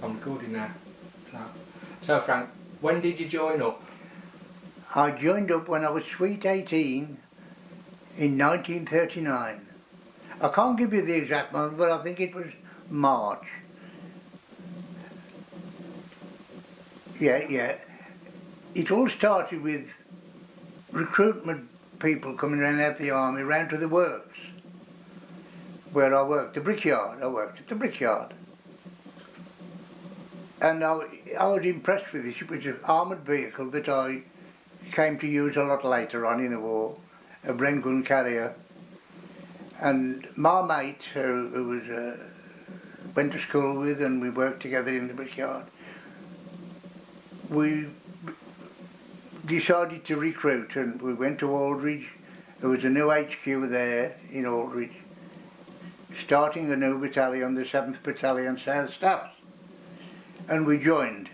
I'm good in that. So Frank, when did you join up? I joined up when I was sweet 18 in 1939. I can't give you the exact month, but I think it was March. Yeah. It all started with recruitment people coming around out the army, round to the works where I worked, the brickyard. I worked at the brickyard. And I was impressed with this. It was an armoured vehicle that I came to use a lot later on in the war, a Bren gun carrier. And my mate, who was went to school with, and we worked together in the brickyard, we decided to recruit, and we went to Aldridge. There was a new HQ there in Aldridge, starting a new battalion, the 7th Battalion South Staffs, and we joined.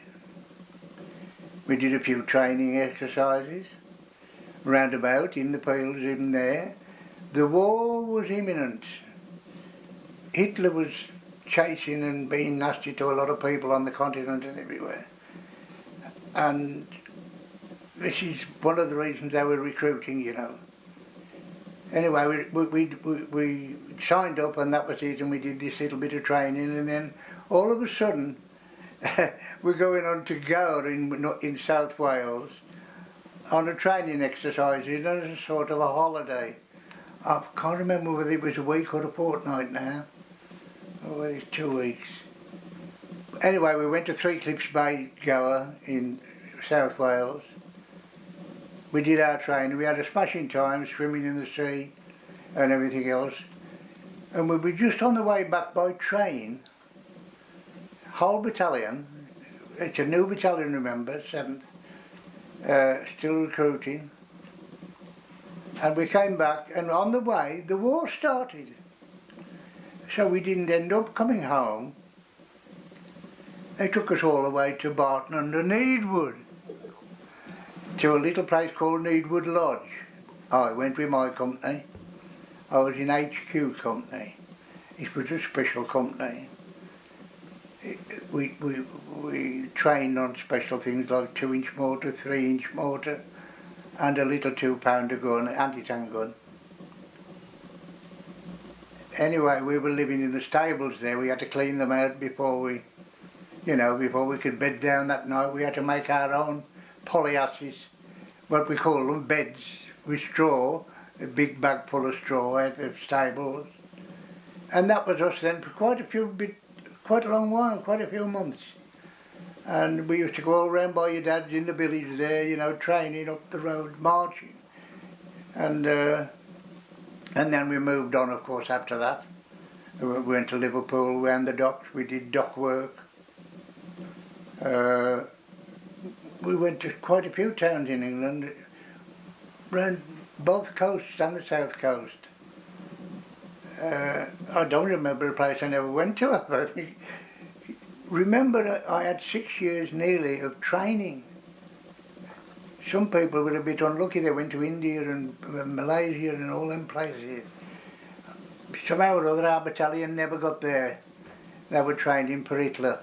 We did a few training exercises, roundabout, in the fields, in there. The war was imminent. Hitler was chasing and being nasty to a lot of people on the continent and everywhere. And this is one of the reasons they were recruiting, you know. Anyway, we signed up, and that was it, and we did this little bit of training, and then all of a sudden we're going on to Gower in South Wales on a training exercise, as a sort of a holiday. I can't remember whether it was a week or a fortnight now, or whether it's 2 weeks. Anyway, we went to Three Cliffs Bay, Gower in South Wales. We did our training. We had a smashing time swimming in the sea and everything else. And we were just on the way back by train. Whole battalion, it's a new battalion, remember, 7th, still recruiting. And we came back, and on the way, the war started. So we didn't end up coming home. They took us all the way to Barton under Needwood, to a little place called Needwood Lodge. I went with my company. I was in HQ company. It was a special company. We trained on special things like 2-inch mortar, 3-inch mortar, and a little 2-pounder gun, anti-tank gun. Anyway, we were living in the stables there. We had to clean them out before we, before we could bed down that night. We had to make our own polyasses, what we call them, beds with straw, a big bag full of straw out of stables. And that was us then for quite a long while, quite a few months. And we used to go all round by your dad's in the village there, training up the road, marching. And then we moved on, of course, after that. We went to Liverpool, round the docks, we did dock work. We went to quite a few towns in England, round both coasts and the south coast. I don't remember a place I never went to, I think. Remember, I had 6 years nearly of training. Some people were a bit unlucky. They went to India and Malaysia and all them places. Somehow or other, our battalion never got there. They were trained in Peritla.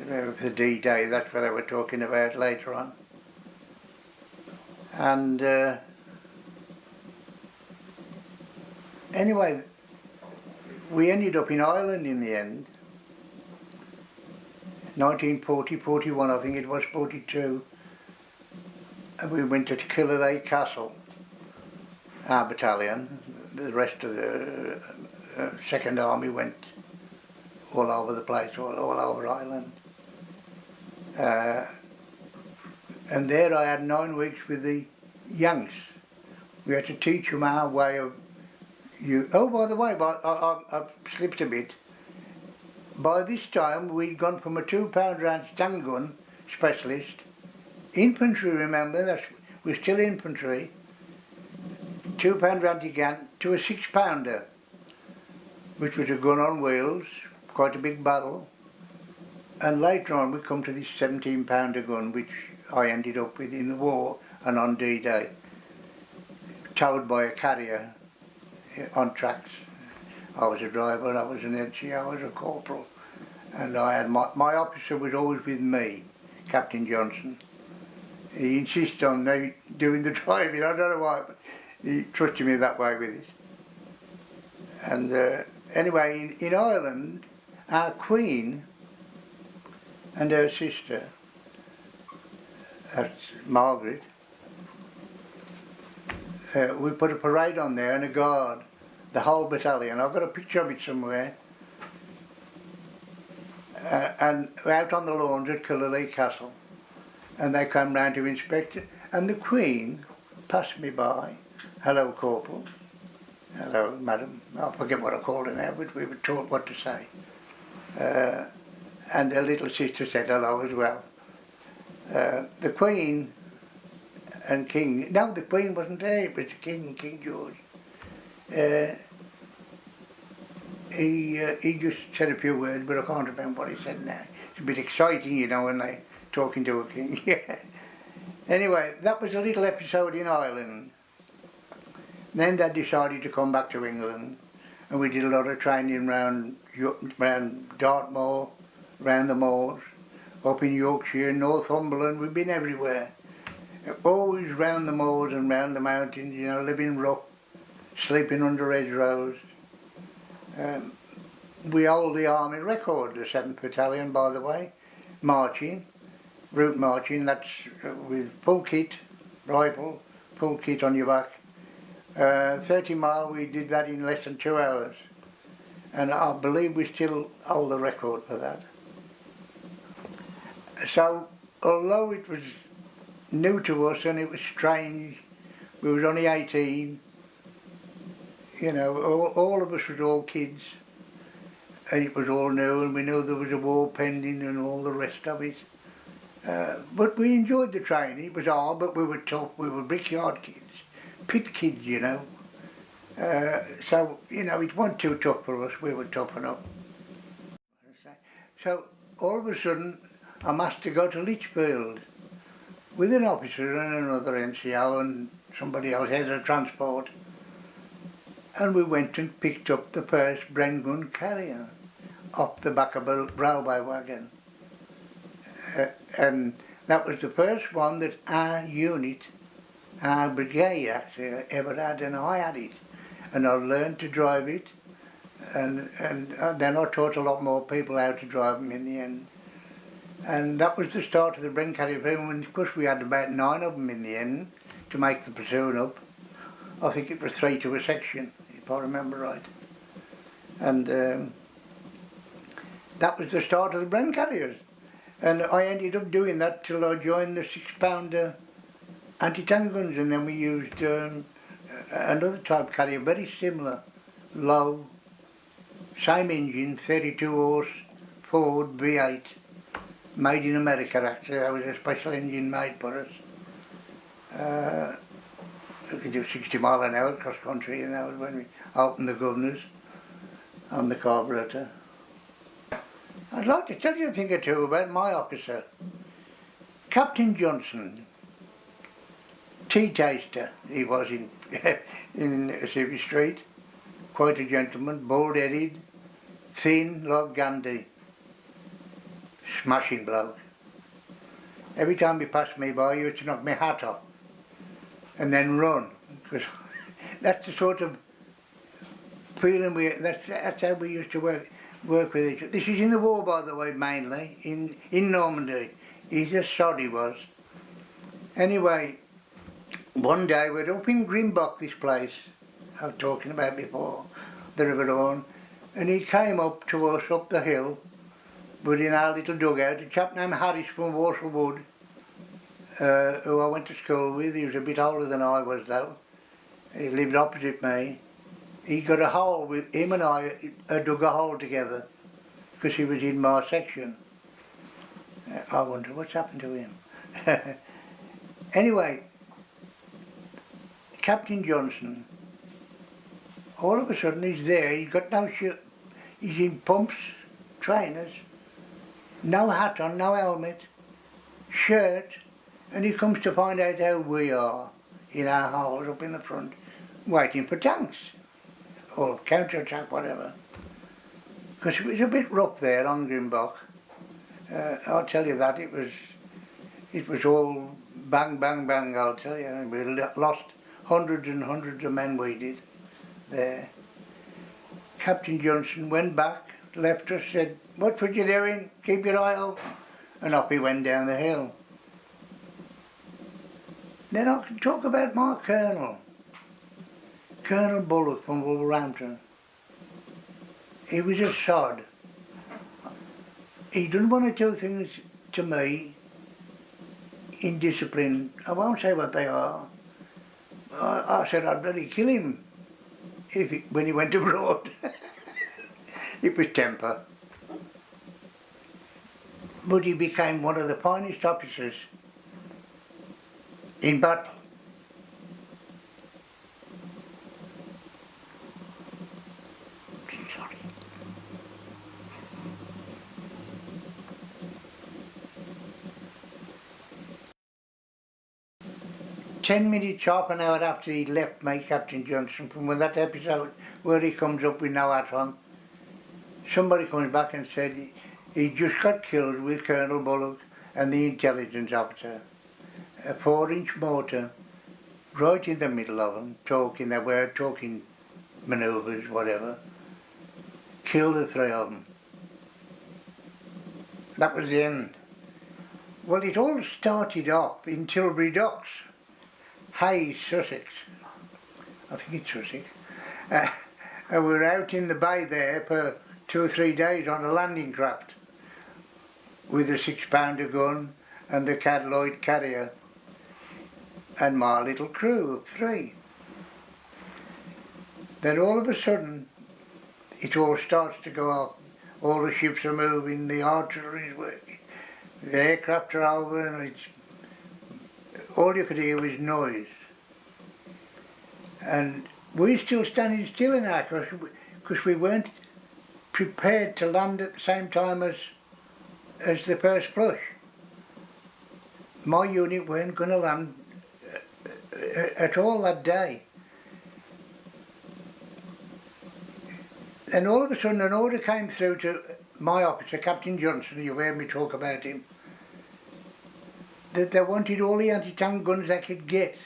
For D-Day, that's what they were talking about later on. And anyway, we ended up in Ireland in the end. 1940, 41, I think it was, 42. And we went to Killaloe Castle, our battalion. The rest of the Second Army went all over the place, all over Ireland. And there I had 9 weeks with the Yanks. We had to teach them our way of Oh, by the way, I've slipped a bit. By this time, we'd gone from a 2-pounder anti-tank gun specialist, infantry, remember, we're still infantry, 2-pounder anti-gun, to a 6-pounder, which was a gun on wheels, quite a big barrel. And later on, we come to this 17-pounder gun, which I ended up with in the war and on D-Day, towed by a carrier on tracks. I was a driver, I was an LG, I was a corporal, and I had my officer was always with me, Captain Johnson. He insisted on me doing the driving. I don't know why, but he trusted me that way with it. And anyway, in Ireland, our Queen and her sister, that's Margaret, we put a parade on there and a guard, the whole battalion. I've got a picture of it somewhere. And out on the lawns at Killaloe Castle, and they come round to inspect it, and the Queen passed me by. Hello, Corporal. Hello, Madam. I forget what I called her now, but we were taught what to say. And her little sister said hello as well. The Queen and King, no, the Queen wasn't there, it was the King, King George. He just said a few words, but I can't remember what he said now. It's a bit exciting, you know, when they're talking to a king. Anyway, that was a little episode in Ireland. Then they decided to come back to England, and we did a lot of training round Dartmoor, round the moors, up in Yorkshire, Northumberland. We've been everywhere. Always round the moors and round the mountains, you know, living rough, sleeping under hedgerows. We hold the army record, the 7th Battalion, by the way, marching, route marching. That's with full kit, rifle, full kit on your back. 30 mile, we did that in less than 2 hours, and I believe we still hold the record for that. So although it was new to us and it was strange, we was only 18, you know, all of us was all kids, and it was all new, and we knew there was a war pending and all the rest of it. But we enjoyed the training. It was hard, but we were tough. We were brickyard kids, pit kids, you know. So, you know, it wasn't too tough for us. We were tough enough. So all of a sudden, I'm asked to go to Lichfield with an officer and another NCO and somebody else, head of transport. And we went and picked up the first Bren gun carrier off the back of a railway wagon. And that was the first one that our unit, our brigade actually ever had, and I had it. And I learned to drive it, and then I taught a lot more people how to drive them in the end. And that was the start of the Bren carrier. And of course we had about 9 of them in the end to make the platoon up. I think it was 3 to a section, if I remember right. And that was the start of the Bren carriers. And I ended up doing that till I joined the 6-pounder anti-tank guns, and then we used another type carrier, very similar, low, same engine, 32 horse Ford V8, made in America actually. That was a special engine made for us. We could do 60 mile an hour cross country, and that was when we opened the governors on the carburetor. I'd like to tell you a thing or two about my officer, Captain Johnson, tea taster he was in Civvy Street, quite a gentleman, bald-headed, thin like Gandhi, smashing bloke. Every time he passed me by, he used to knock my hat off and then run, because that's the sort of feeling that's how we used to work with each other. This is in the war, by the way, mainly in Normandy. He's a sod, he was. Anyway, one day we're up in Grimbock, this place I was talking about before, the River Orne, and he came up to us up the hill. We're in our little dugout. A chap named Harris from Walsall Wood, who I went to school with. He was a bit older than I was though. He lived opposite me. He got a hole with him, and I dug a hole together because he was in my section. I wonder what's happened to him. Anyway, Captain Johnson, all of a sudden he's there. He's got no shirt. He's in pumps, trainers, no hat on, no helmet, shirt, and he comes to find out how we are in our holes up in the front, waiting for tanks or counter-attack, whatever. because it was a bit rough there on Grimbach. I'll tell you that, it was all bang, bang, bang, I'll tell you. We lost hundreds and hundreds of men, we did, there. Captain Johnson went back, left us, said, "What were you doing? Keep your eye open." And up he went down the hill. Then I can talk about my colonel, Colonel Bullock from Wolverhampton. He was a sod. He done one or two things to me in discipline. I won't say what they are. I said I'd bloody kill him when he went abroad. It was temper. But he became one of the finest officers in battle. 10 minutes, half an hour after he left me, Captain Johnson, from when that episode where he comes up with no hat on, somebody comes back and said he just got killed with Colonel Bullock and the intelligence officer. A 4-inch mortar right in the middle of them, they were talking manoeuvres, whatever. Killed the 3 of them. That was the end. Well, it all started off in Tilbury Docks, Hayes, Sussex. I think it's Sussex. And we were out in the bay there for 2 or 3 days on a landing craft with a 6-pounder gun and a Cadloyd carrier and my little crew of 3. Then all of a sudden it all starts to go off. All the ships are moving, the artillery is working, the aircraft are over, and all you could hear was noise. And we're still standing still in our course because we weren't prepared to land at the same time as the first flush. My unit weren't going to land at all that day. And all of a sudden an order came through to my officer, Captain Johnson, you've heard me talk about him, that they wanted all the anti-tank guns they could get,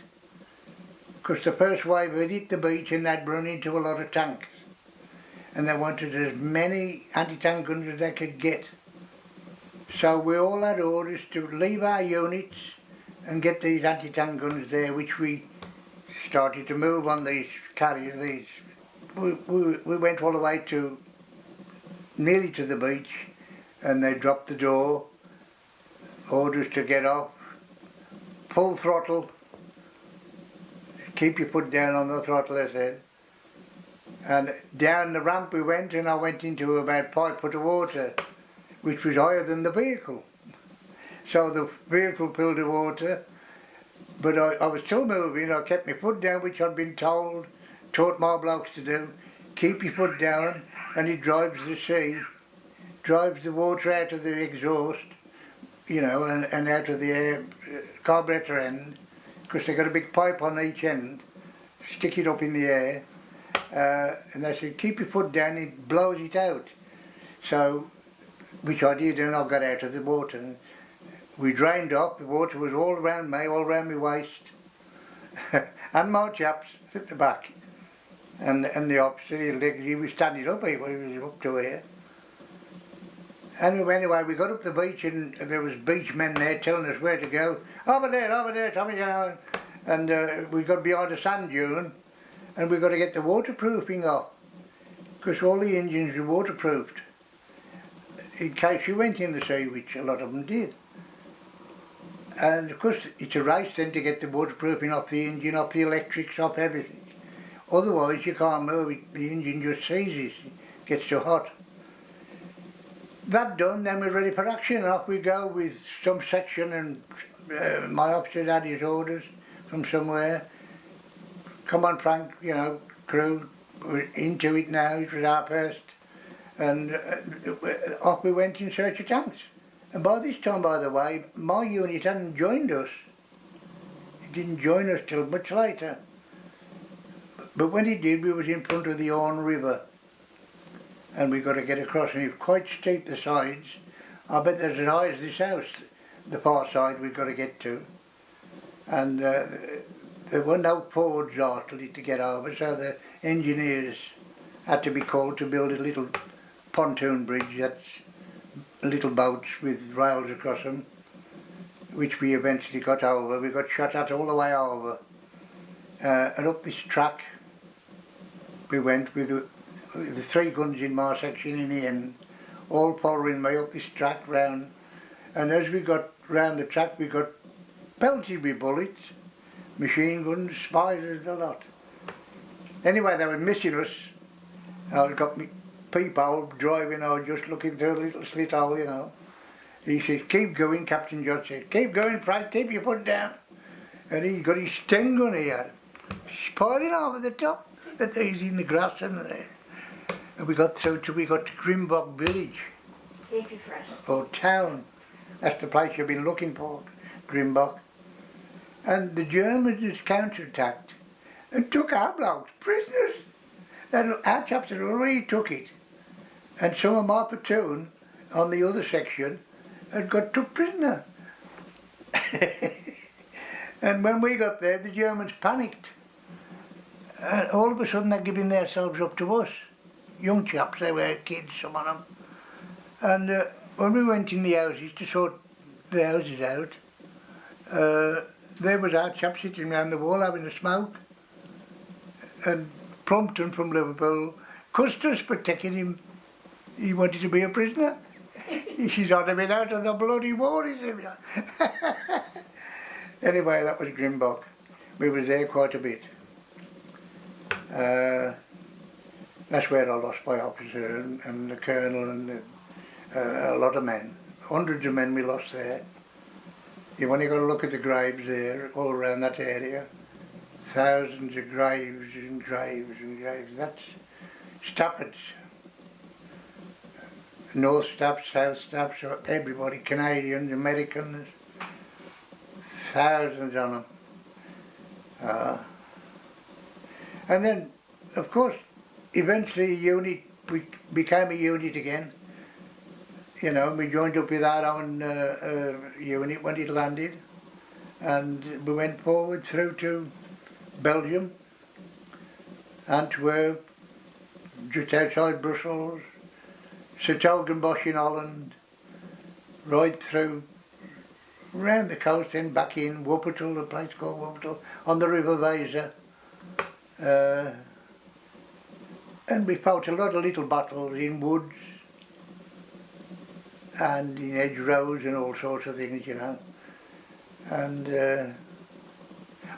because the first wave had hit the beach and they'd run into a lot of tanks, and they wanted as many anti-tank guns as they could get. So we all had orders to leave our units and get these anti-tank guns there, which we started to move on these carriers. We went all the way to nearly to the beach, and they dropped the door, orders to get off, full throttle, keep your foot down on the throttle, I said. And down the ramp we went, and I went into about 5 foot of water, which was higher than the vehicle. So the vehicle filled with water, but I was still moving. I kept my foot down, which I'd been taught my blokes to do. Keep your foot down, and it drives the sea, drives the water out of the exhaust, you know, and out of the air carburetor end, because they got a big pipe on each end, stick it up in the air, and they said, keep your foot down, it blows it out. So, which I did, and I got out of the water. We drained off, the water was all around me, all around my waist, and my chaps at the back. And the officer, he was standing up, he was up to here. Anyway, we got up the beach, and there was beach men there telling us where to go. Over there, Tommy, you know. And we got behind a sand dune, and we got to get the waterproofing off, because all the engines were waterproofed, in case you went in the sea, which a lot of them did. And of course, it's a race then to get the waterproofing off the engine, off the electrics, off everything. Otherwise you can't move it, the engine just seizes, gets too hot. That done, then we're ready for action, and off we go with some section, and my officer had his orders from somewhere. Come on Frank, you know, crew, we're into it now, it was our first. And off we went in search of tanks. And by this time, by the way, my unit hadn't joined us. It didn't join us till much later. But when it did, we was in front of the Orne River. and we got to get across, and it's quite steep, the sides. I bet there's as high as this house, the far side we've got to get to. And there were no fords hardly to get over, so the engineers had to be called to build a little pontoon bridge, that's little boats with rails across them, which we eventually got over. We got shot at all the way over. And up this track we went with the 3 guns in my section in the end, all following me up this track round. And as we got round the track, we got pelted with bullets, machine guns, spiders, the lot. Anyway, they were missing us. I got me peephole driving, I was just looking through the little slit hole, you know. He says, keep going, Captain Judge says, keep going, Frank, keep your foot down. And he got his Sten gun here, firing over the top. But he's in the grass and we got through till we got to Grimbock village. Or town. That's the place you've been looking for, Grimbock. And the Germans had counterattacked and took our blokes prisoners. Our chaps had already took it. And some of my platoon on the other section had got took prisoner. And when we got there, the Germans panicked. And all of a sudden they're giving themselves up to us. Young chaps, they were kids, some of them. And when we went in the houses to sort the houses out, there was our chap sitting round the wall having a smoke. And Plumpton from Liverpool cussed us for taking him. He wanted to be a prisoner. He says, I'd have been out of the bloody war, he said. Anyway, that was Grimbock. We was there quite a bit. That's where I lost my officer and the colonel and a lot of men. Hundreds of men we lost there. You've only got to look at the graves there, all around that area. Thousands of graves and graves and graves. That's Staffords. North Staffs, South Staffs, everybody, Canadians, Americans, thousands on them. And then, of course, eventually we became a unit again. You know, we joined up with our own unit when it landed, and we went forward through to Belgium, Antwerp, just outside Brussels, Sertogenbosch in Holland, right through, round the coast, then back in Wuppertal, a place called Wuppertal, on the River Weser. And we fought a lot of little battles in woods and in hedgerows and all sorts of things, you know. And,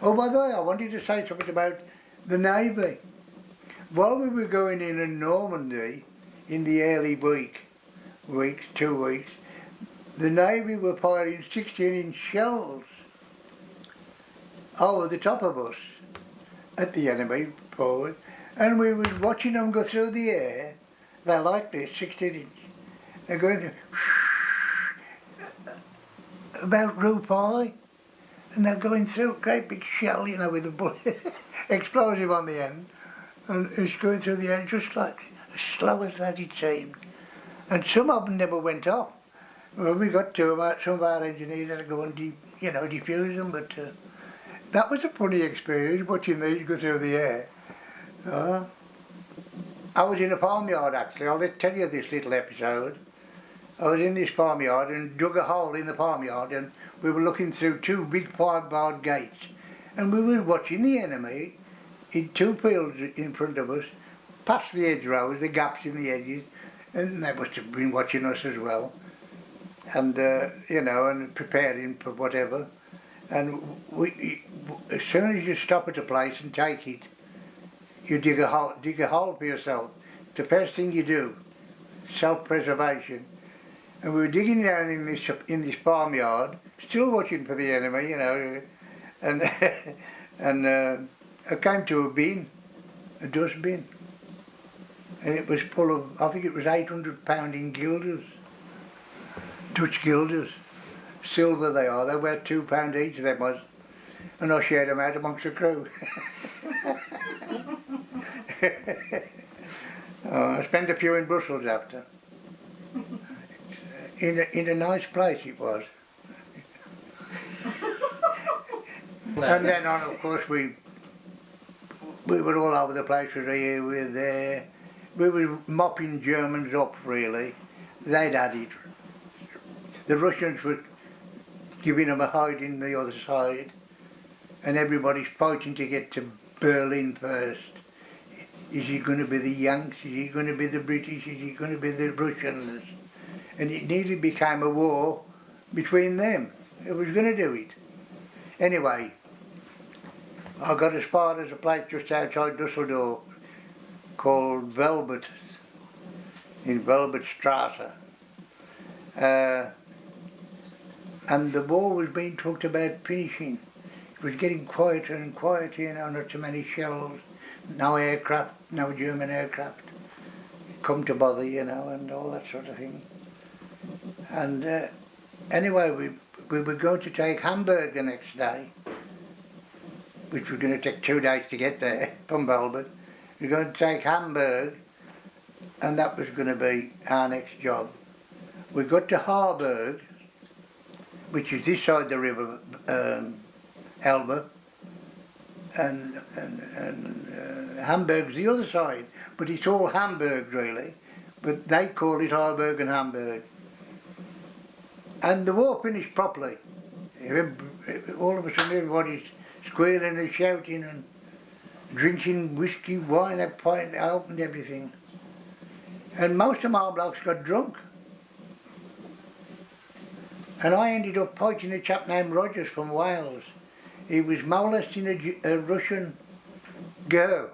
oh, by the way, I wanted to say something about the Navy. While we were going in Normandy, in the early weeks, 2 weeks, the Navy were firing 16-inch shells over the top of us at the enemy forward, and we was watching them go through the air. They're like this, 16-inch. They're going through, about roof high, and they're going through a great big shell, you know, with a bullet, explosive on the end, and it's going through the air just like as slow as that it seemed. And some of them never went off. Well, we got to some of our engineers had to go and defuse them, but that was a funny experience watching these go through the air. I was in a farmyard actually. I'll tell you this little episode. I was in this farmyard and dug a hole in the farmyard, and we were looking through 2 big 5-barred gates, and we were watching the enemy in 2 fields in front of us, past the hedgerows, the gaps in the edges, and they must have been watching us as well, and you know, and preparing for whatever. And as soon as you stop at a place and take it, you dig a hole for yourself. The first thing you do, self-preservation. And we were digging down in this farmyard, still watching for the enemy, you know, and and I came to a bin, a dust bin, and it was full of, I think it was 800 pound in guilders, Dutch guilders, silver they are. They were £2 each, they was, and I shared them out amongst the crew. I spent a few in Brussels after. In a nice place it was. And then on, of course, we were all over the place. We were here, we were there. We were mopping Germans up, really. They'd had it. The Russians were giving them a hide in the other side, and everybody's fighting to get to Berlin first. Is it going to be the Yanks? Is it going to be the British? Is it going to be the Russians? And it nearly became a war between them. It was going to do it. Anyway, I got as far as a place just outside Dusseldorf called Velbert, in Velbertstrasse. And the war was being talked about finishing. It was getting quieter and quieter, you know, not too many shells, no aircraft, no German aircraft come to bother, you know, and all that sort of thing. And anyway, we were going to take Hamburg the next day, which was going to take 2 days to get there from Velbert. We were going to take Hamburg, and that was going to be our next job. We got to Harburg, which is this side of the river, Elbe, and Hamburg's the other side, but it's all Hamburg really, but they call it Harburg and Hamburg. And the war finished properly. All of a sudden everybody's squealing and shouting and drinking whiskey, wine, they opened everything. And most of my blokes got drunk. And I ended up fighting a chap named Rogers from Wales. He was molesting a Russian girl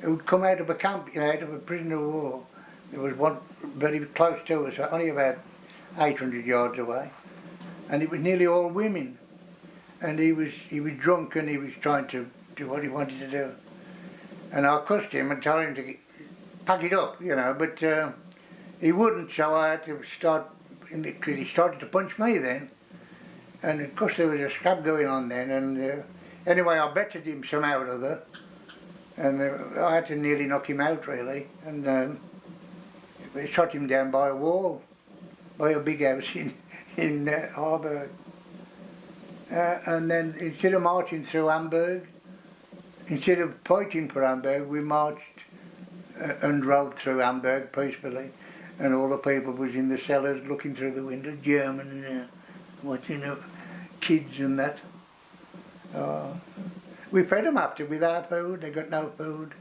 who'd come out of a camp, you know, out of a prisoner of war. There was one very close to us, only about 800 yards away. And it was nearly all women. And he was drunk and he was trying to do what he wanted to do. And I cussed him and told him to pack it up, you know, but he wouldn't, so I had to start, because he started to punch me then. And of course there was a scrap going on then, and anyway I betted him somehow or other, and I had to nearly knock him out really, and we shot him down by a wall, by a big house in Harburg. And then instead of marching through Hamburg, instead of fighting for Hamburg, we marched and rode through Hamburg peacefully, and all the people was in the cellars looking through the window, German, watching kids and that. We fed them after with our food, they got no food.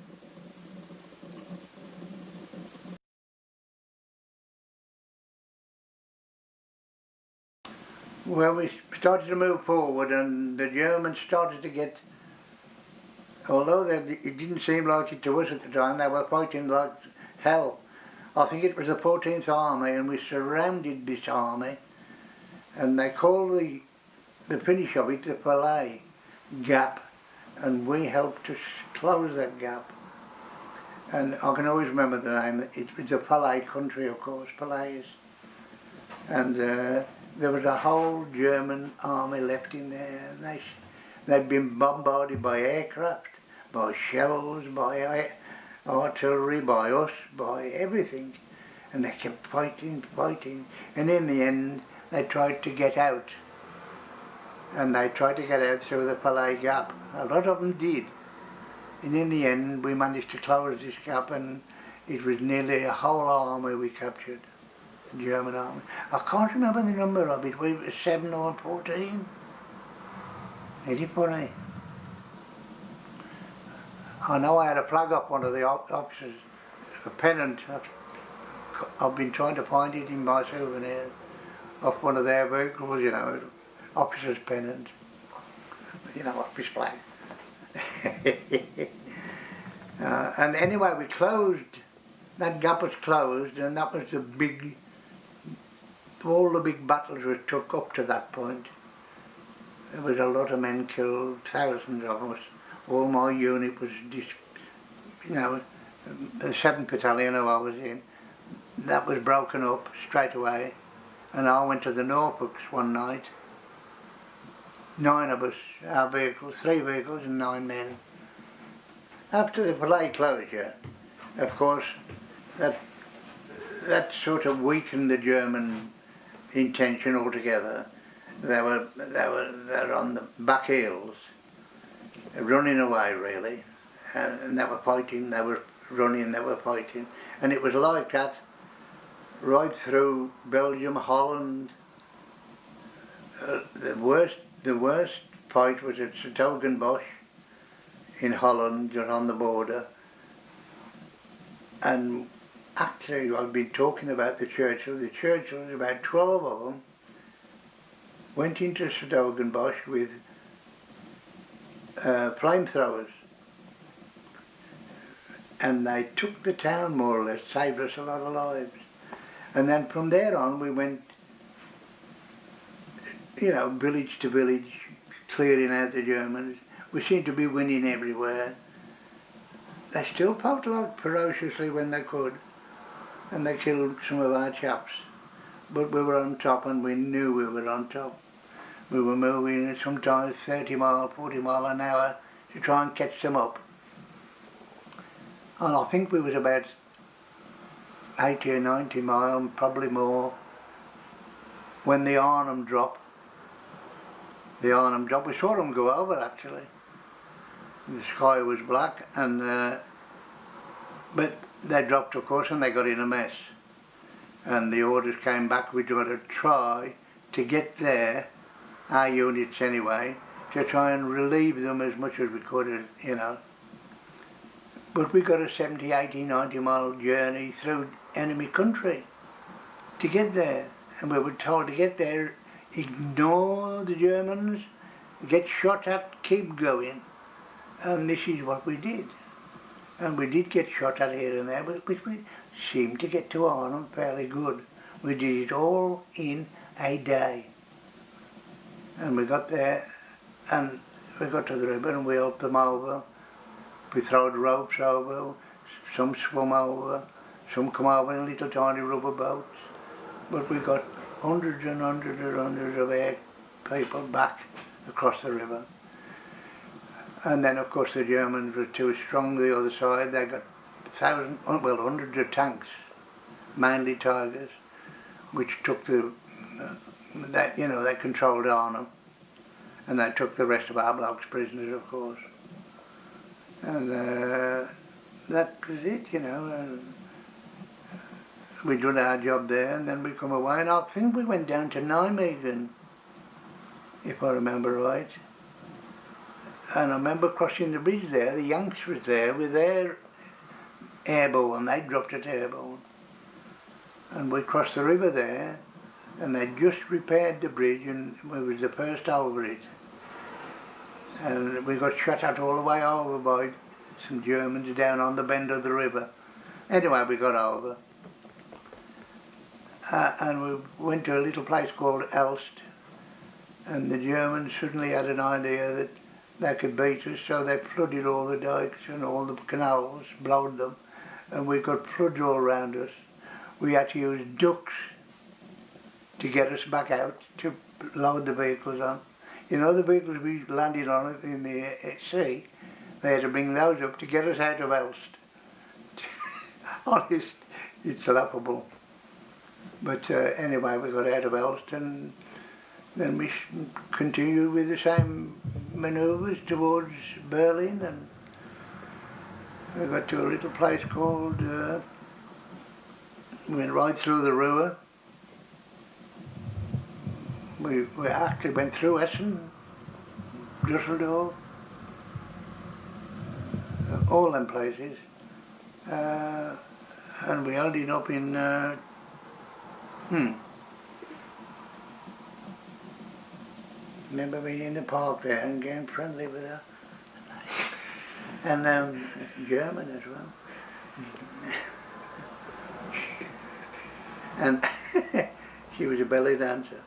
Well, we started to move forward and the Germans started to get, although it didn't seem like it to us at the time, they were fighting like hell. I think it was the 14th Army, and we surrounded this army, and they called the finish of it the Palais Gap, and we helped to close that gap. And I can always remember the name. It was the Palais country, of course, Palais. And there was a whole German army left in there, and they'd been bombarded by aircraft, by shells, by artillery, by us, by everything. And they kept fighting, and in the end they tried to get out. And they tried to get out through the Palais Gap. A lot of them did. And in the end we managed to close this gap, and it was nearly a whole army we captured, the German army. I can't remember the number of it, whether it was 7 or 14. Is it funny? I know I had a flag off one of the officers, a pennant. I've been trying to find it in my souvenirs, off one of their vehicles, you know, officer's pennant, you know, office flag. And anyway, we closed, that gap was closed, and that was the big, all the big battles were took up to that point. There was a lot of men killed, thousands of us. All my unit was, you know, the 7th Battalion who I was in, that was broken up straight away. And I went to the Norfolks one night, 9 of us, our vehicles, 3 vehicles and 9 men. After the Palais closure, of course, that sort of weakened the German intention altogether. They were on the back heels, running away really, and they were fighting. They were running. They were fighting, and it was like that right through Belgium, Holland. The worst fight was at 's in Holland, just on the border. And actually, I've been talking about the Churchills. The Churchills, about 12 of them, went into 's with flamethrowers. And they took the town more or less, saved us a lot of lives. And then from there on we went, you know, village to village, clearing out the Germans. We seemed to be winning everywhere. They still fought like ferociously when they could, and they killed some of our chaps. But we were on top, and we knew we were on top. We were moving at sometimes 30 mile, 40 mile an hour to try and catch them up. And I think we was about 80 or 90 mile, probably more, when the Arnhem dropped. The Arnhem dropped. We saw them go over actually. The sky was black, and but they dropped, of course, and they got in a mess. And the orders came back. We'd got to try to get there, our units anyway, to try and relieve them as much as we could, you know. But we got a 70, 80, 90 mile journey through enemy country to get there. And we were told to get there, ignore the Germans, get shot at, keep going. And this is what we did. And we did get shot at here and there, but we seemed to get to Arnhem fairly good. We did it all in a day. And we got there, and we got to the river, and we helped them over. We throwed ropes over, some swum over, some come over in little tiny rubber boats. But we got hundreds and hundreds and hundreds of air people back across the river. And then, of course, the Germans were too strong the other side. They got hundreds of tanks, mainly Tigers, which took they controlled Arnhem, and they took the rest of our blokes prisoners, of course. And that was it, you know. We did our job there, and then we come away, and I think we went down to Nijmegen, if I remember right. And I remember crossing the bridge there, the Yanks was there with their airborne, they dropped it airborne. And we crossed the river there, and they just repaired the bridge, and we was the first over it. And we got shot at all the way over by some Germans down on the bend of the river. Anyway, we got over. And we went to a little place called Elst, and the Germans suddenly had an idea that they could beat us, so they flooded all the dikes and all the canals, blowed them, and we got floods all around us. We had to use ducks to get us back out, to load the vehicles on. You know, the vehicles we landed on in the sea, they had to bring those up to get us out of Elst. Honest, it's laughable. But anyway, we got out of Elst, and then we continued with the same manoeuvres towards Berlin, and we got to a little place called, we went right through the Ruhr. We actually went through Essen, Dusseldorf, all them places, and we ended up in remember being in the park there and getting friendly with her. And German as well. And she was a belly dancer.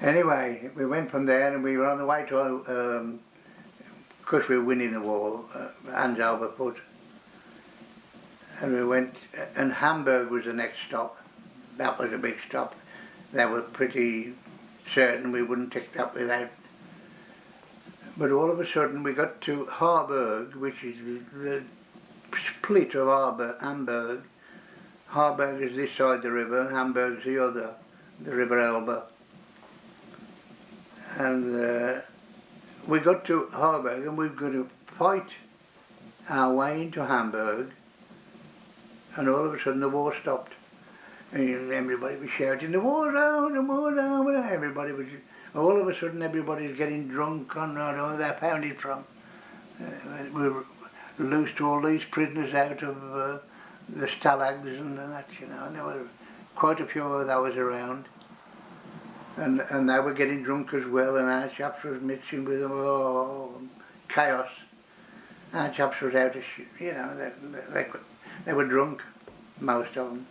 Anyway, we went from there, and we were on the way to, of course we were winning the war, hands over foot. And we went, and Hamburg was the next stop. That was a big stop. They were pretty certain we wouldn't take that without. But all of a sudden we got to Harburg, which is the split of Hamburg. Harburg is this side of the river, Hamburg's the other, the River Elbe. And we got to Harburg and we've got to fight our way into Hamburg, and all of a sudden the war stopped. And everybody was shouting, the war's over, the war's over. Everybody was, all of a sudden everybody's getting drunk on, I don't know where they found it from. We were loosed all these prisoners out of the stalags and that, you know, and there were quite a few of those around. And they were getting drunk as well, and our chaps was mixing with them, chaos. Our chaps was out of you know, they were drunk, most of them.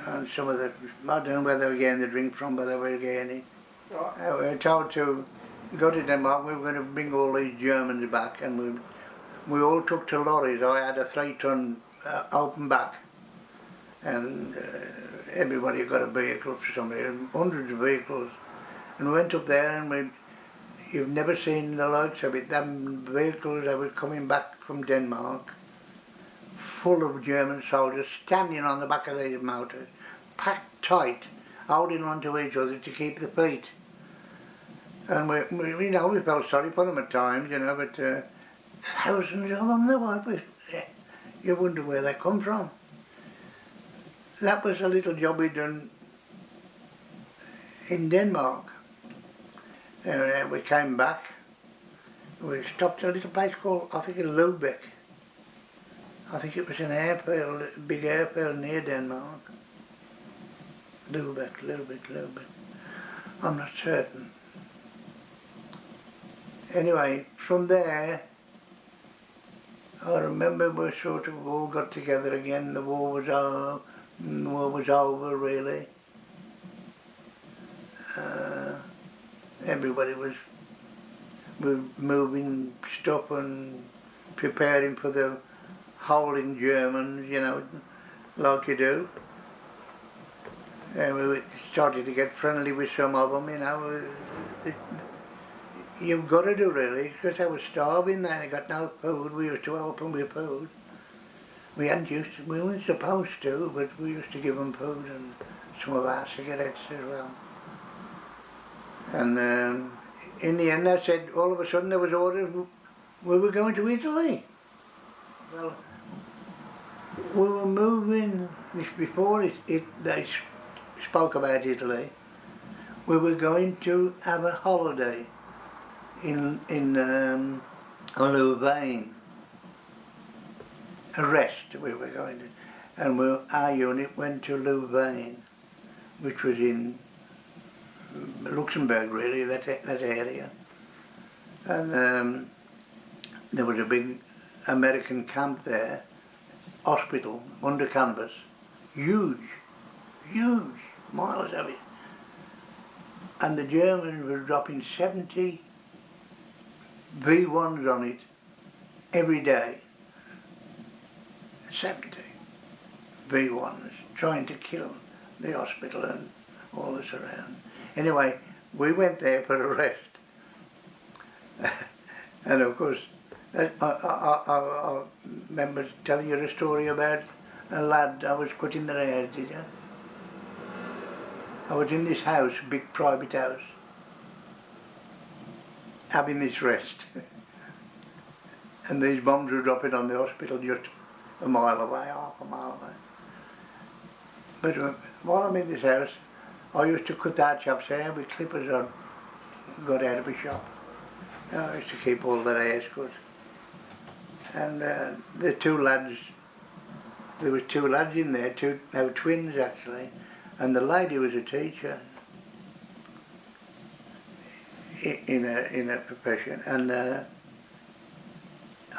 And some of the, I don't know where they were getting the drink from, but they were getting it. We were told to go to Denmark, we were going to bring all these Germans back, and we all took to lorries. I had a 3-ton open back, and everybody got a vehicle for somebody, hundreds of vehicles. And we went up there, and you've never seen the likes of it. Them vehicles that were coming back from Denmark, full of German soldiers standing on the back of these motors, packed tight, holding on to each other to keep the feet. And we you know, we felt sorry for them at times, you know, but thousands of them there were. You wonder where they come from. That was a little job we done in Denmark. And we came back. We stopped at a little place called, I think, Lubeck. I think it was an airfield, a big airfield near Denmark. Lubeck. I'm not certain. Anyway, from there, I remember we sort of all got together again. The war was over, really. Everybody was moving stuff and preparing for the holding Germans, you know, like you do. And we started to get friendly with some of them, you know. You've got to do, really, because they were starving there, they got no food. We used to help them with food. We weren't supposed to, but we used to give them food and some of our cigarettes as well. And in the end, I said, all of a sudden there was orders, we were going to Italy. Well, we were moving, before they spoke about Italy, we were going to have a holiday in Louvain. A rest we were going to, and our unit went to Louvain, which was in Luxembourg, really, that area. And there was a big American camp there, hospital, under canvas, huge, miles of it. And the Germans were dropping 70 V1s on it every day. 70 V1s, trying to kill the hospital and all this around. Anyway, we went there for a rest. And of course, I remember telling you a story about a lad I was cutting their hair, did you? I was in this house, big private house, having this rest. And these bombs were dropping on the hospital just a mile away, half a mile away. But while I'm in this house, I used to cut our chaps' hair with clippers I got out of a shop. I used to keep all their hairs cut. And the two lads, there were two lads in there, they were twins actually, and the lady was a teacher in a profession. And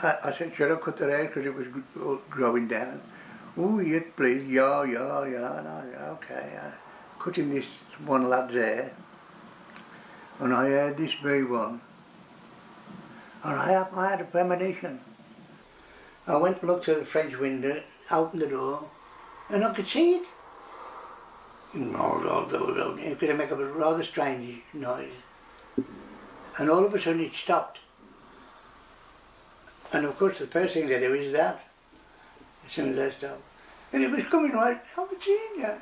I said, should I cut their hair because it was growing down? Oh, yes, please, yeah, no, okay. Cutting this one lad's hair, and I heard this V1, and I had a premonition. I went and looked through the French window, opened the door, and I could see it. It could make a rather strange noise. and all of a sudden it stopped. And of course the first thing they do is that, as soon as I stopped. And it was coming right, I was seeing that.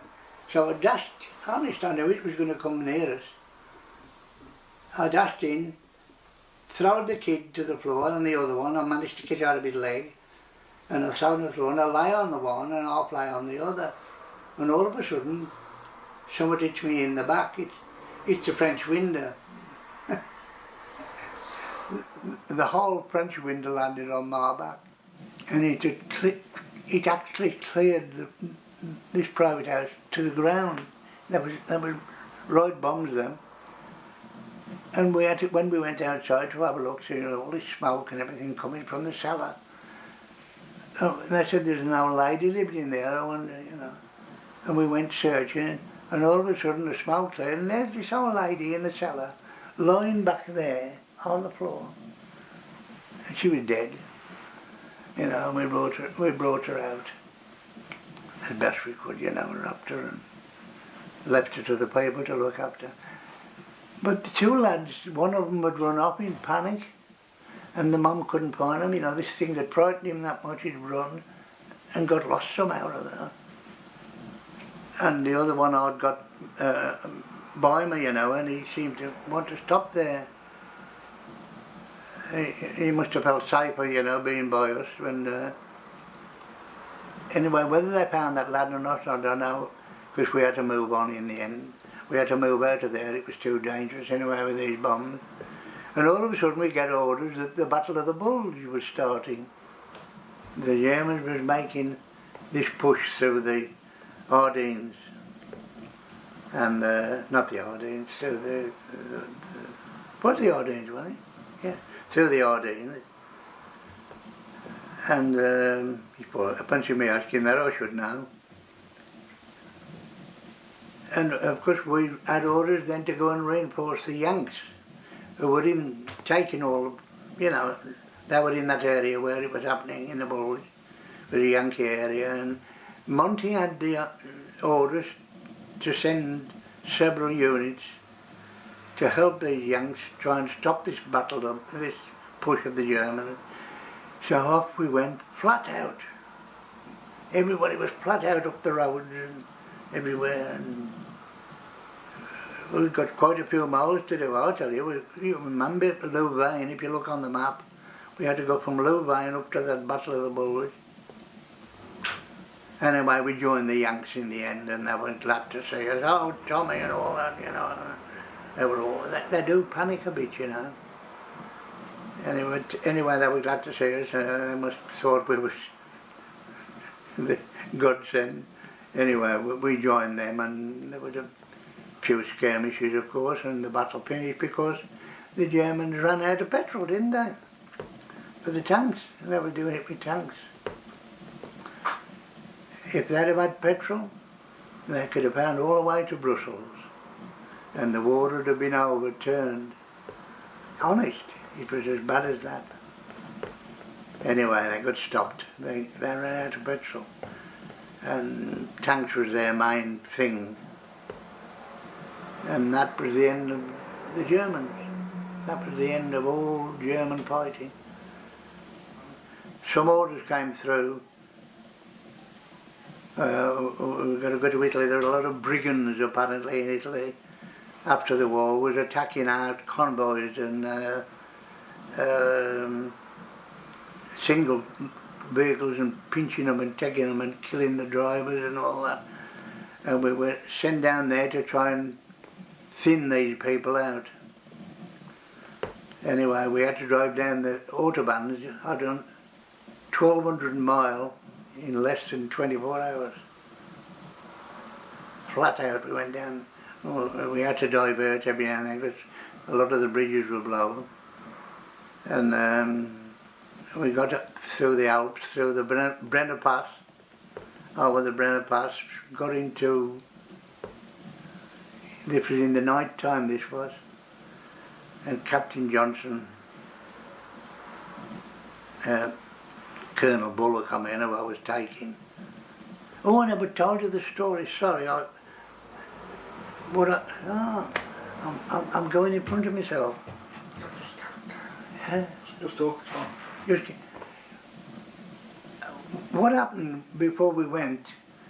So I dashed, honest, I knew it was going to come near us. I dashed in, throwed the kid to the floor and the other one, I managed to get out of his leg, and I sat on the floor and I lay on the one and half lay on the other. And all of a sudden, someone hits me in the back. It's the French window. The whole French window landed on my back, and it actually cleared this private house to the ground. There was right bombs then. And we had to, when we went outside to have a look, see all this smoke and everything coming from the cellar. Oh, and they said there's an old lady living in there, I wonder, you know. And we went searching, and all of a sudden the smoke cleared, and there's this old lady in the cellar, lying back there on the floor. And she was dead, you know, and we brought her out as best we could, you know, and wrapped her and left her to the people to look after. But the two lads, one of them had run off in panic, and the mum couldn't find him. You know, this thing that frightened him that much, he'd run and got lost somehow or other. And the other one I'd got by me, you know, and he seemed to want to stop there. He must have felt safer, you know, being by us. When anyway, whether they found that lad or not, I don't know, because we had to move on in the end. We had to move out of there, it was too dangerous anyway with these bombs. And all of a sudden we get orders that the Battle of the Bulge was starting. The Germans was making this push through the Ardennes. And, not the Ardennes, through the what's the Ardennes, wasn't it? Yeah, through the Ardennes. And a bunch of me asking that, I should know. And of course we had orders then to go and reinforce the Yanks, who were taking all, you know, they were in that area where it was happening in the Bulge, the Yankee area, and Monty had the orders to send several units to help these Yanks try and stop this battle, this push of the Germans. So off we went, flat out. Everybody was flat out up the roads and everywhere, and we've got quite a few miles to do, I'll tell you. You remember Louvain, if you look on the map, we had to go from Louvain up to that Battle of the Bulge. Anyway, we joined the Yanks in the end, and they were glad to see us. Oh, Tommy and all that, you know. They were all, they do panic a bit, you know. Anyway, they were glad to see us. They must have thought we was the godsend. Anyway, we joined them, and there was a few skirmishes, of course, and the battle finished because the Germans ran out of petrol, didn't they? For the tanks. They were doing it with tanks. If they'd have had petrol, they could have found all the way to Brussels, and the war would have been overturned. Honest, it was as bad as that. Anyway, they got stopped. They ran out of petrol, and tanks was their main thing. And that was the end of the Germans. That was the end of all German fighting. Some orders came through. We've got to go to Italy. There were a lot of brigands apparently in Italy after the war, was attacking out convoys and single vehicles and pinching them and taking them and killing the drivers and all that. And we were sent down there to try and thin these people out. Anyway, we had to drive down the autobahns, I'd done 1,200 miles in less than 24 hours. Flat out we went down. Well, we had to divert every now and then because a lot of the bridges were blown. And we got up through the Alps, through the Brenner Pass, over the Brenner Pass, got into, this was in the night time this was, and Captain Johnson, Colonel Bullock, I mean, who I was taking. Oh, I never told you the story, sorry. I'm going in front of myself. Huh? Just talk, it's fine. Just, what happened before we went,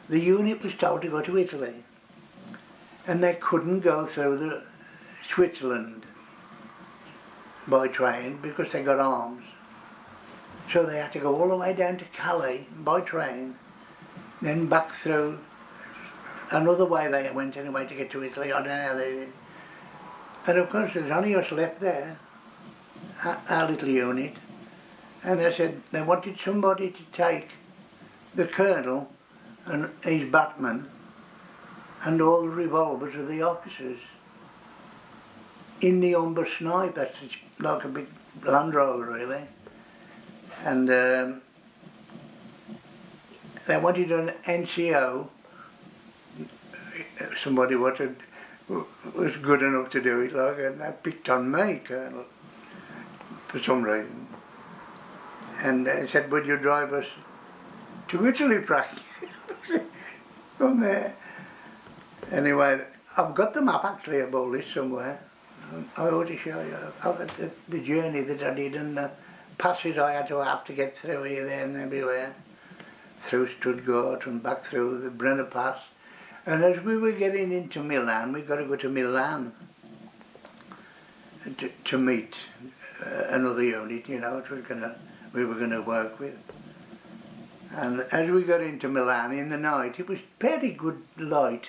the unit was told to go to Italy and they couldn't go through the Switzerland by train because they got arms. So they had to go all the way down to Calais by train, then back through another way they went anyway to get to Italy. I don't know how they did. And of course there's only us left there, our little unit, and they said they wanted somebody to take the colonel and his batman and all the revolvers of the officers in the Umber Snipe. That's like a big Land Rover really. And they wanted an NCO, somebody was good enough to do it, like, and they picked on me, Colonel, for some reason. And they said, would you drive us to Italy, Frank? From there. Anyway, I've got the map actually of all this somewhere. I ought to show you. I've got the journey that I did and the passes I had to get through here, there and everywhere. Through Stuttgart and back through the Brenner Pass. And as we were getting into Milan, we got to go to Milan to meet another unit, you know, we were gonna work with. And as we got into Milan in the night, it was pretty good light,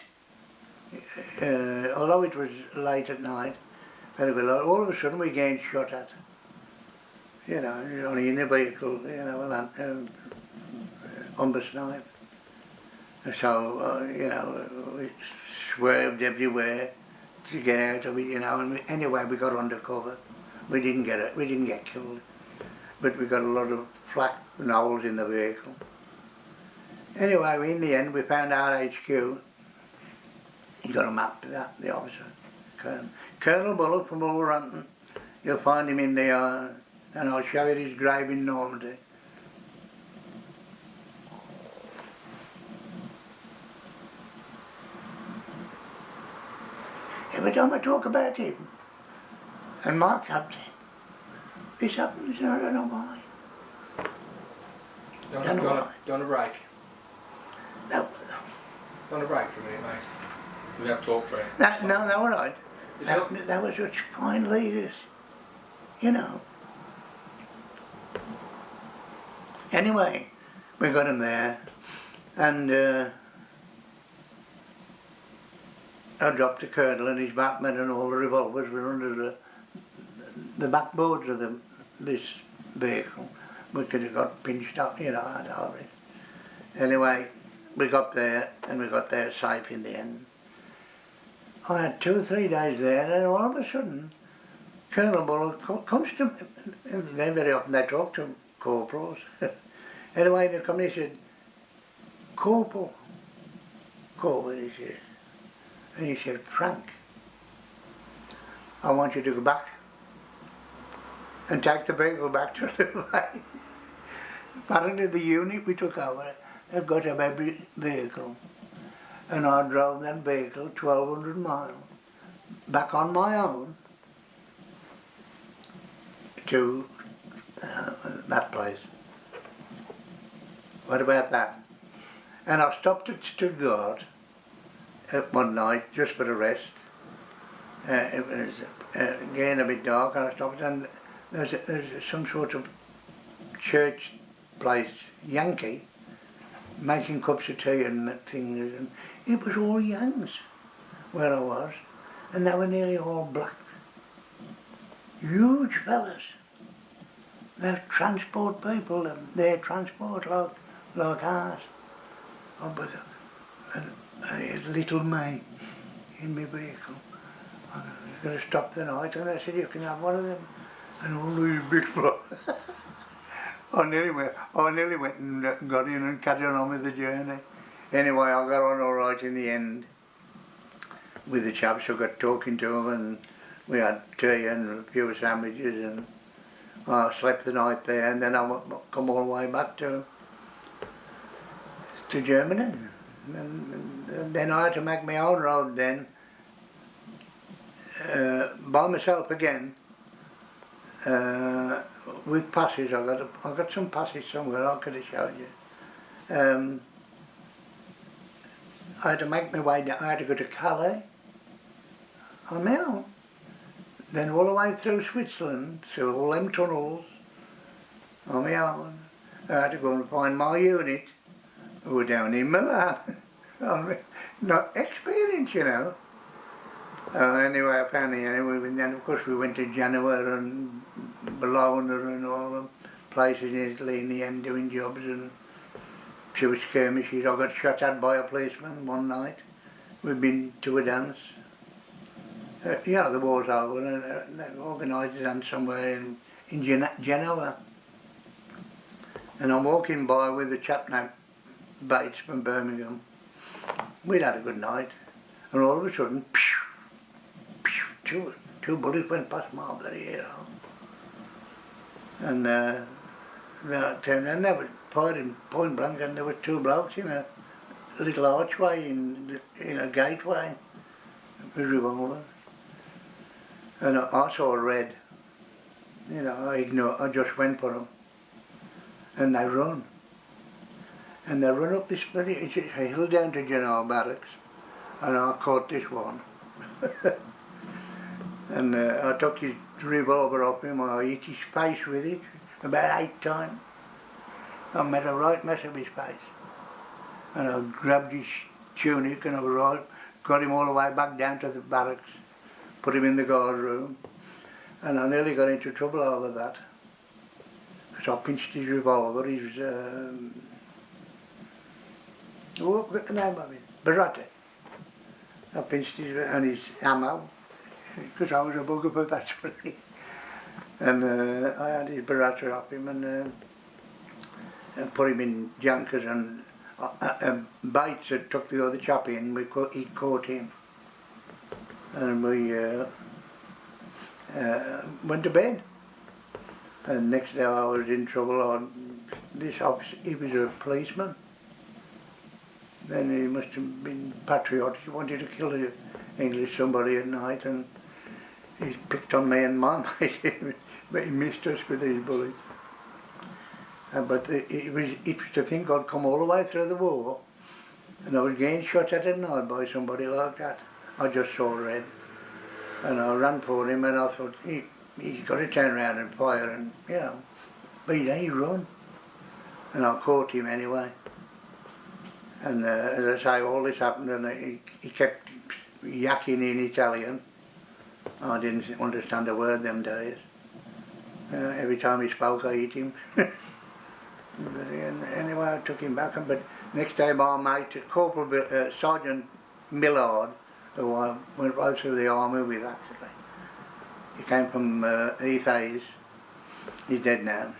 although it was late at night. Very good light. All of a sudden we getting shot at. You know, you're only in a vehicle, you know, Umber Snipe. So, you know, we swerved everywhere to get out of it, you know, and anyway we got under cover. We didn't get killed, but we got a lot of flak and holes in the vehicle. Anyway, in the end we found our HQ. He got a map to that, the officer, Colonel Bullock from Wolverhampton. You'll find him in the, and I'll show you his grave in Normandy. Every time I talk about him and my captain, this happens, and I don't know why. Do you want a break? No. Do you want a break for a minute, mate? We have to talk for it. No, they were right. They were such fine leaders, you know. Anyway, we got him there, and I dropped the colonel and his batman and all the revolvers were under the backboards of this vehicle. We could have got pinched up, you know, out of it. Anyway, we got there and we got there safe in the end. I had 2 or 3 days there and all of a sudden Colonel Bullock comes to me, and very often they talk to corporals. Anyway, they come and he said, Corporal, Corbett, he said. And he said, Frank, I want you to go back and take the vehicle back to Liverpool. Apparently the unit we took over had got up every vehicle, and I drove that vehicle 1,200 miles back on my own to that place. What about that? And I stopped at Stuttgart one night just for a rest. It was again a bit dark, and I stopped, and there's some sort of church place, Yankee, making cups of tea and things, and it was all Yanks where I was, and they were nearly all black. Huge fellas. They're transport people, they're transport like ours. Oh, but I had little me in my vehicle. I was going to stop the night, and I said, you can have one of them. And all these big blocks. I nearly went and got in and carried on with the journey. Anyway, I got on all right in the end with the chaps. I got talking to them, and we had tea and a few sandwiches, and I slept the night there, and then I come all the way back to Germany. And then I had to make my own road then, by myself again, with passes. I got some passes somewhere. I could have showed you. I had to make my way down. I had to go to Calais on my own. Then all the way through Switzerland, through all them tunnels on my own. I had to go and find my unit who were down in Milan. Not experienced, you know. Anyway, I found it anyway, and then of course we went to Genoa and Bologna and all the places in Italy in the end doing jobs and few skirmishes. I got shot at by a policeman one night. We'd been to a dance. The war's over and they organised a dance somewhere in Genoa. And I'm walking by with a chap named Bates from Birmingham. We'd had a good night and all of a sudden, two bullets went past my bloody ear. And then I turned and they were firing point blank and there were two blokes in a little archway in a gateway with revolvers. And I saw red. You know, I just went for them. And they run. And they run up this bloody, it's a hill down to General Barracks. And I caught this one. And I took his revolver off him, I hit his face with it about 8 times. I made a right mess of his face. And I grabbed his tunic and I got him all the way back down to the barracks, put him in the guard room, and I nearly got into trouble over that. Because I pinched his revolver, what's the name of it? Beretta. I pinched his ammo, because I was a bugger for that sort of thing. And I had his Beretta off him and put him in junkers, and Bates had took the other chap in, he caught him. And we went to bed. And next day I was in trouble. He was a policeman. Then he must have been patriotic. He wanted to kill an English somebody at night, and he picked on me and my mate, but he missed us with his bullets. But it was to think I'd come all the way through the war, and I was getting shot at night by somebody like that. I just saw red, and I ran for him, and I thought he's got to turn around and fire, and but he didn't run, and I caught him anyway. And as I say, all this happened, and he kept yakking in Italian. I didn't understand a word them days. Every time he spoke, I hit him. Anyway, I took him back. But next day, my mate, Sergeant Millard, who I went right through the army with, actually. He came from Heath Hayes. He's dead now.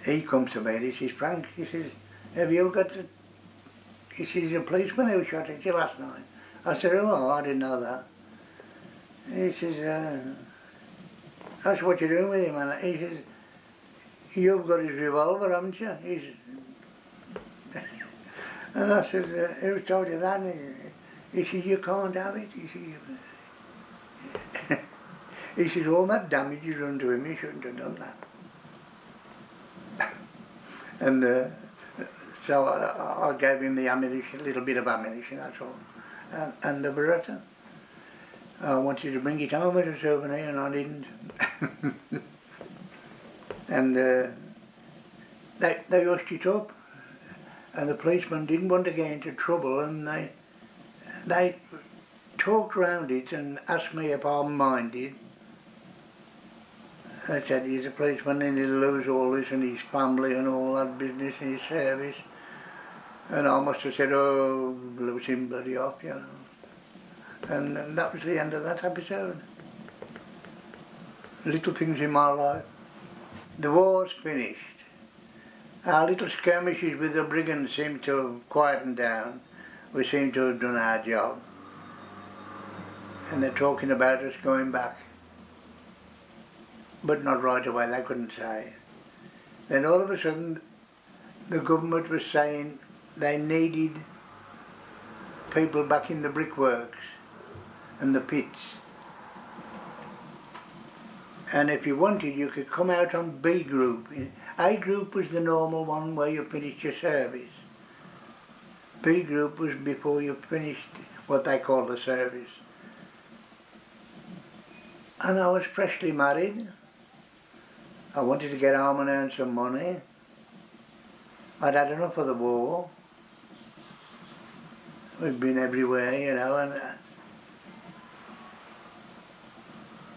He comes to me and he says, Frank, he says, have you got the... He says, a policeman who shot at you last night. I said, oh, I didn't know that. He says, that's what you're doing with him. And he says, you've got his revolver, haven't you? He says, and I said, who told you that? He says, you can't have it. He says, all that damage you done to him, you shouldn't have done that. And so I gave him the ammunition, a little bit of ammunition, that's all, and the Beretta. I wanted to bring it home as a souvenir, and I didn't. And they hushed it up, and the policeman didn't want to get into trouble, and they talked round it and asked me if I minded. I said, he's a policeman and he'll lose all this and his family and all that business in his service. And I must have said, oh, lose him bloody off, And that was the end of that episode. Little things in my life. The war's finished. Our little skirmishes with the brigands seem to have quietened down. We seem to have done our job. And they're talking about us going back. But not right away, they couldn't say. Then all of a sudden, the government was saying they needed people back in the brickworks and the pits. And if you wanted, you could come out on B group. A group was the normal one where you finished your service. B group was before you finished what they call the service. And I was freshly married. I wanted to get home and earn some money. I'd had enough of the war. We'd been everywhere, you know, and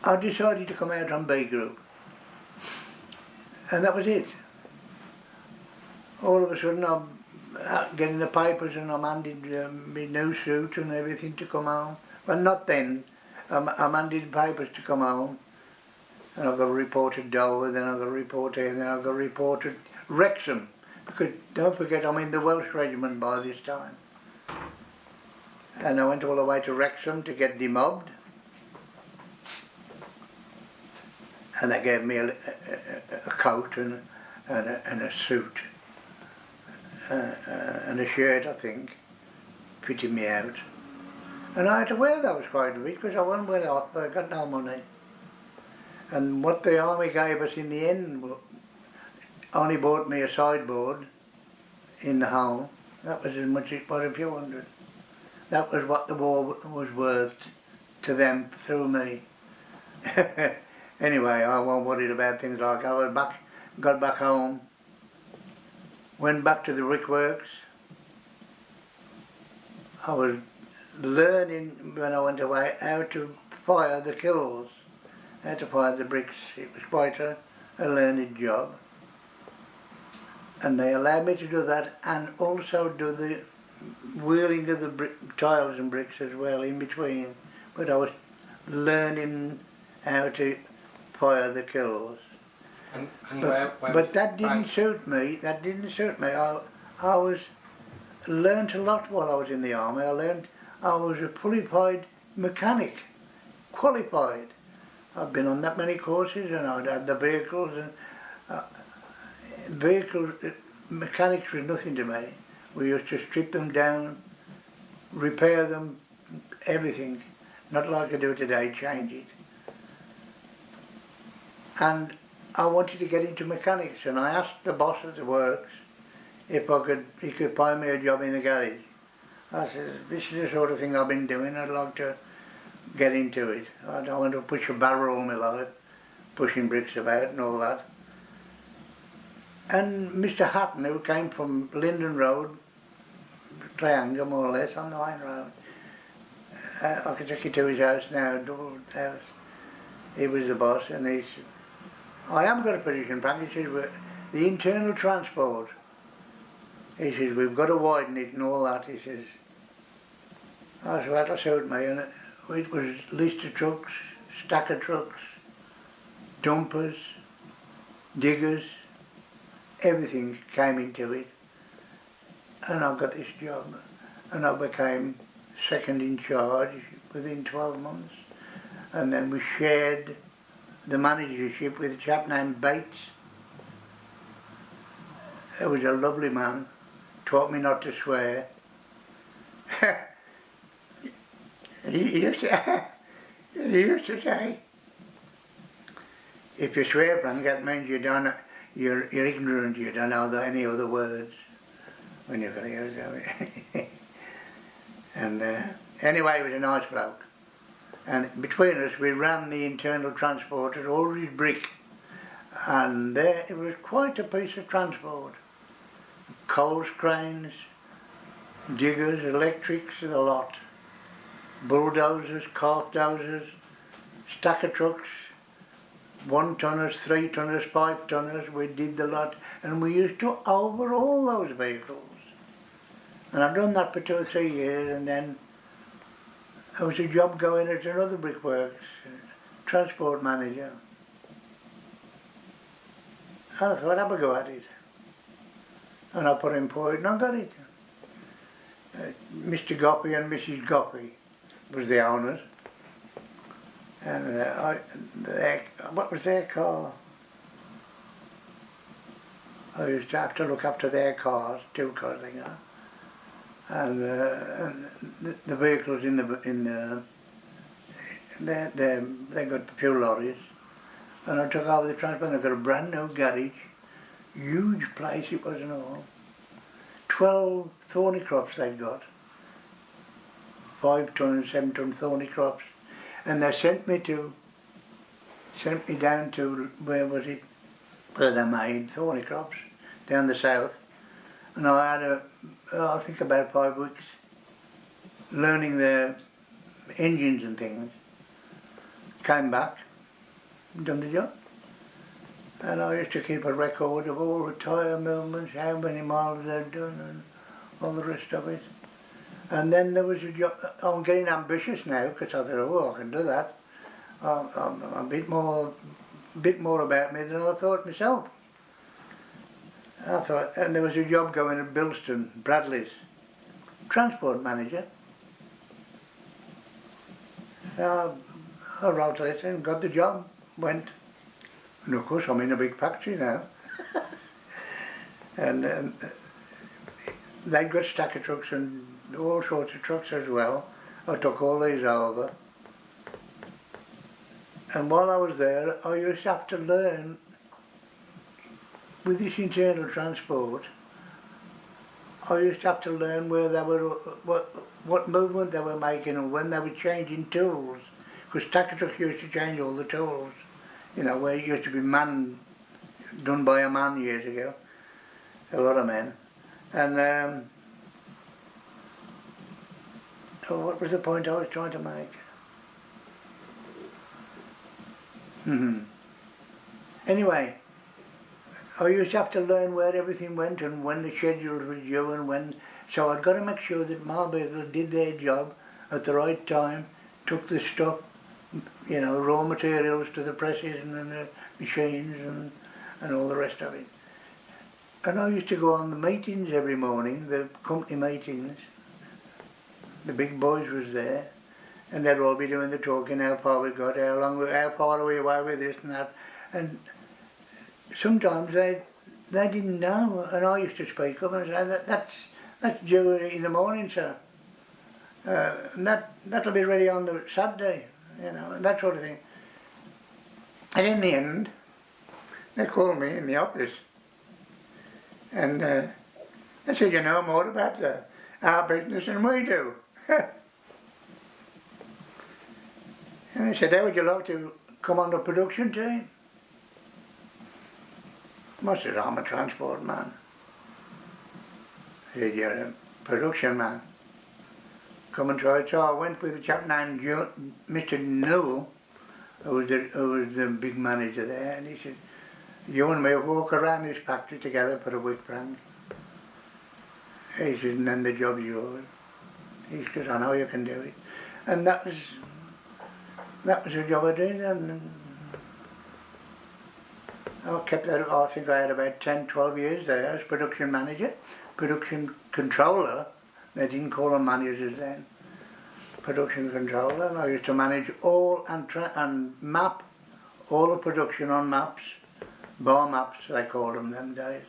I decided to come out on B group. And that was it. All of a sudden I'm getting the papers and I'm handed my new suit and everything to come home. Well, not then. I'm handed papers to come home. And I've got a report at Dover, then I've got a report here, then I've got a report at Wrexham. Because don't forget, I'm in the Welsh Regiment by this time. And I went all the way to Wrexham to get demobbed. And they gave me a coat and a suit. And a shirt, I think, fitted me out. And I had to wear those quite a bit because I wasn't well off, I got no money. And what the army gave us in the end only bought me a sideboard in the home. That was as much as it was a few hundred. That was what the war was worth to them through me. Anyway, I wasn't worried about things like that. I got back home, went back to the brickworks. I was learning when I went away how to fire the kilns, how to fire the bricks. It was quite a learned job. And they allowed me to do that and also do the wheeling of the tiles and bricks as well in between. But I was learning how to fire the kilns. But that didn't suit me. That didn't suit me. I was learnt a lot while I was in the army. I was a qualified mechanic, qualified. I've been on that many courses and I'd had the vehicles and mechanics was nothing to me. We used to strip them down, repair them, everything. Not like I do today, change it. And I wanted to get into mechanics and I asked the boss at the works if he could find me a job in the garage. I said, this is the sort of thing I've been doing, I'd like to get into it. I don't want to push a barrel all my life, pushing bricks about and all that. And Mr. Hatton, who came from Linden Road, Triangle more or less, on the Line Road, I could take you to his house now, double house. He was the boss and he said, I haven't got a position, Frank. He says, the internal transport. He says, we've got to widen it and all that. He says, I said, that'll suit me. And it was lister trucks, stacker trucks, dumpers, diggers, everything came into it. And I got this job. And I became second in charge within 12 months. And then we shared the managership with a chap named Bates. He was a lovely man, taught me not to swear. he used to say, if you swear, Frank, that means you're ignorant, you don't know any other words when you're going to use them. And anyway, he was a nice bloke. And between us, we ran the internal transport at Aldridge Brick. And there, it was quite a piece of transport. Coal cranes, diggers, electrics, the lot. Bulldozers, cart dozers, stacker trucks, 1-tonners, 3-tonners, 5-tonners, we did the lot. And we used to overhaul those vehicles. And I've done that for 2 or 3 years, and then there was a job going at another brickworks, transport manager. I thought I'd go at it. And I put in for it and I got it. Mr. Goppy and Mrs. Goppy was the owners. And what was their car? I used to have to look after their cars, 2 cars they got. And the vehicles they got a few lorries, And I took over the transport and I got a brand new garage. Huge place it was and all. 12 thorny crops they'd got. 5 ton and 7 ton thorny crops. And they sent me down to, where was it? Where they made thorny crops, down the south. And I had I think about 5 weeks learning their engines and things. Came back, done the job. And I used to keep a record of all the tyre movements, how many miles they'd done and all the rest of it. And then there was a job. I'm getting ambitious now because I thought, oh, I can do that. I'm a bit more about me than I thought myself. And there was a job going at Bilston, Bradley's, transport manager. I wrote a letter and got the job, went. And of course I'm in a big factory now. And they've got stacker trucks and all sorts of trucks as well. I took all these over. And while I was there, I used to have to learn, with this internal transport, I used to have to learn where they were, what movement they were making and when they were changing tools. Because stacker trucks used to change all the tools. You know, where it used to be done by a man years ago, a lot of men. And so what was the point I was trying to make? Anyway, I used to have to learn where everything went and when the schedules were due and when, so I'd got to make sure that my people did their job at the right time, took the stuff, you know, raw materials to the presses and the machines and all the rest of it. And I used to go on the meetings every morning, the company meetings. The big boys was there, and they'd all be doing the talking, how far we got, how far are we away with this and that. And sometimes they didn't know, and I used to speak up and say, that's due in the morning, sir. And that'll be ready on the Saturday, you know, and that sort of thing. And in the end, they called me in the office, and they said, you know more about our business than we do. And they said, how would you like to come on the production team? I said, I'm a transport man. He said, you're a production man. Come and try it. So I went with a chap named Mr. Newell, who was the big manager there, and he said, you and me will walk around this factory together for a week, Frank. He said, and then the job's yours. He said, I know you can do it. And that was the job I did, and I kept that. I think I had about 10, 12 years there as production manager, production controller. They didn't call them managers then. Production controller, and I used to manage all and map all the production on maps, bar maps they called them them days.